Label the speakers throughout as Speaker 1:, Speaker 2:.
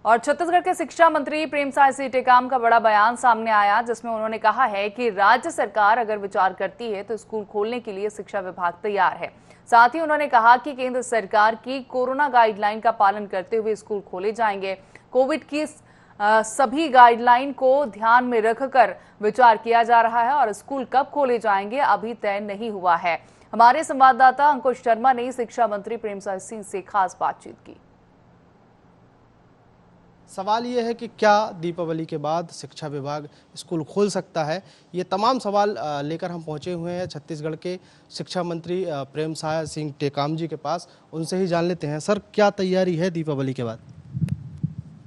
Speaker 1: और छत्तीसगढ़ के शिक्षा मंत्री प्रेमसाय सिंह टेकाम का बड़ा बयान सामने आया, जिसमें उन्होंने कहा है कि राज्य सरकार अगर विचार करती है तो स्कूल खोलने के लिए शिक्षा विभाग तैयार है। साथ ही उन्होंने कहा कि केंद्र सरकार की कोरोना गाइडलाइन का पालन करते हुए स्कूल खोले जाएंगे। कोविड की सभी गाइडलाइन को ध्यान में रखकर विचार किया जा रहा है और स्कूल कब खोले जाएंगे अभी तय नहीं हुआ है। हमारे संवाददाता अंकुश शर्मा ने शिक्षा मंत्री प्रेमसाय सिंह से खास बातचीत की।
Speaker 2: सवाल ये है कि क्या दीपावली के बाद शिक्षा विभाग स्कूल खोल सकता है। ये तमाम सवाल लेकर हम पहुंचे हुए हैं छत्तीसगढ़ के शिक्षा मंत्री प्रेमसाय सिंह टेकाम जी के पास। उनसे ही जान लेते हैं, सर क्या तैयारी है दीपावली के बाद?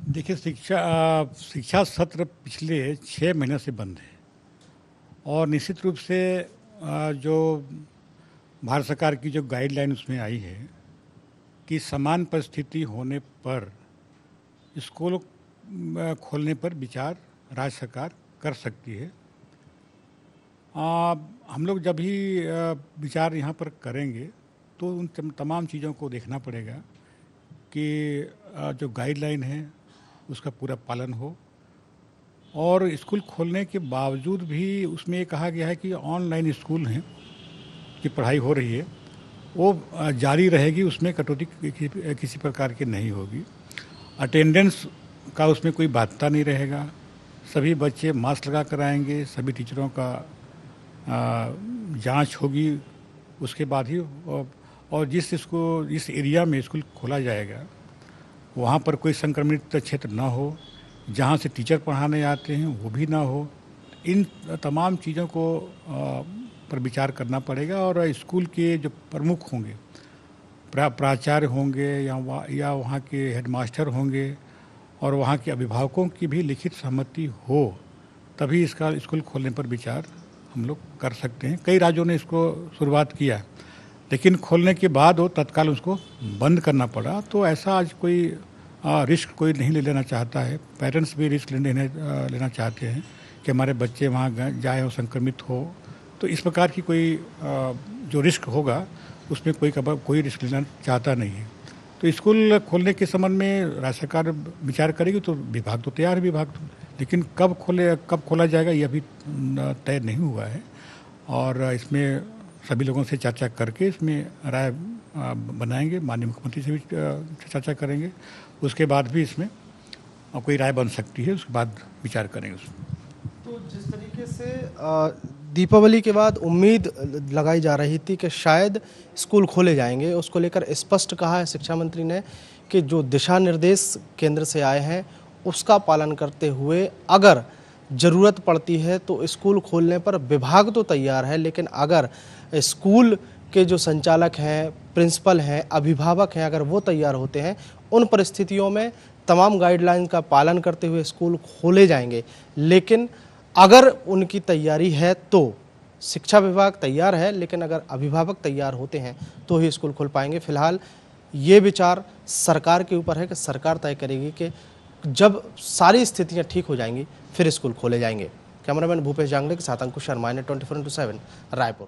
Speaker 3: देखिए, शिक्षा सत्र पिछले 6 महीने से बंद है और निश्चित रूप से जो भारत सरकार की जो गाइडलाइन उसमें आई है कि समान परिस्थिति होने पर स्कूल खोलने पर विचार राज्य सरकार कर सकती है। हम लोग जब भी विचार यहाँ पर करेंगे तो उन तमाम चीज़ों को देखना पड़ेगा कि जो गाइडलाइन है उसका पूरा पालन हो और स्कूल खोलने के बावजूद भी उसमें ये कहा गया है कि ऑनलाइन स्कूल हैं की पढ़ाई हो रही है वो जारी रहेगी, उसमें कटौती किसी प्रकार की नहीं होगी। अटेंडेंस का उसमें कोई बाध्यता नहीं रहेगा, सभी बच्चे मास्क लगा कर आएंगे, सभी टीचरों का जांच होगी उसके बाद ही। और जिस एरिया में स्कूल खोला जाएगा वहाँ पर कोई संक्रमित क्षेत्र ना हो, जहाँ से टीचर पढ़ाने आते हैं वो भी ना हो। इन तमाम चीज़ों को पर विचार करना पड़ेगा और स्कूल के जो प्रमुख होंगे, प्राचार्य होंगे या वहाँ के हेडमास्टर होंगे और वहाँ के अभिभावकों की भी लिखित सहमति हो, तभी इसका स्कूल खोलने पर विचार हम लोग कर सकते हैं। कई राज्यों ने इसको शुरुआत किया, लेकिन खोलने के बाद वो तत्काल उसको बंद करना पड़ा। तो ऐसा आज कोई रिस्क कोई नहीं लेना चाहता है। पेरेंट्स भी रिस्क लेना चाहते हैं कि हमारे बच्चे वहाँ जाए और संक्रमित हो। तो इस प्रकार की कोई जो रिस्क होगा उसमें कोई रिस्क लेना चाहता नहीं है। तो स्कूल खोलने के संबंध में राज्य सरकार विचार करेगी तो विभाग तो तैयार है, लेकिन कब खोला जाएगा ये अभी तय नहीं हुआ है और इसमें सभी लोगों से चर्चा करके इसमें राय बनाएंगे। माननीय मुख्यमंत्री से भी चर्चा करेंगे, उसके बाद भी इसमें कोई राय बन सकती है, उसके बाद विचार करेंगे उसमें।
Speaker 2: तो जिस तरीके से दीपावली के बाद उम्मीद लगाई जा रही थी कि शायद स्कूल खोले जाएंगे, उसको लेकर स्पष्ट कहा है शिक्षा मंत्री ने कि जो दिशा निर्देश केंद्र से आए हैं उसका पालन करते हुए अगर ज़रूरत पड़ती है तो स्कूल खोलने पर विभाग तो तैयार है, लेकिन अगर स्कूल के जो संचालक हैं, प्रिंसिपल हैं, अभिभावक हैं, अगर वो तैयार होते हैं उन परिस्थितियों में तमाम गाइडलाइन का पालन करते हुए स्कूल खोले जाएंगे। लेकिन अगर उनकी तैयारी है तो शिक्षा विभाग तैयार है, लेकिन अगर अभिभावक तैयार होते हैं तो ही स्कूल खोल पाएंगे। फिलहाल ये विचार सरकार के ऊपर है कि सरकार तय करेगी कि जब सारी स्थितियां ठीक हो जाएंगी फिर स्कूल खोले जाएंगे। कैमरामैन भूपेश जांगड़े के साथ अंकुश शर्मा ने 24/7 रायपुर।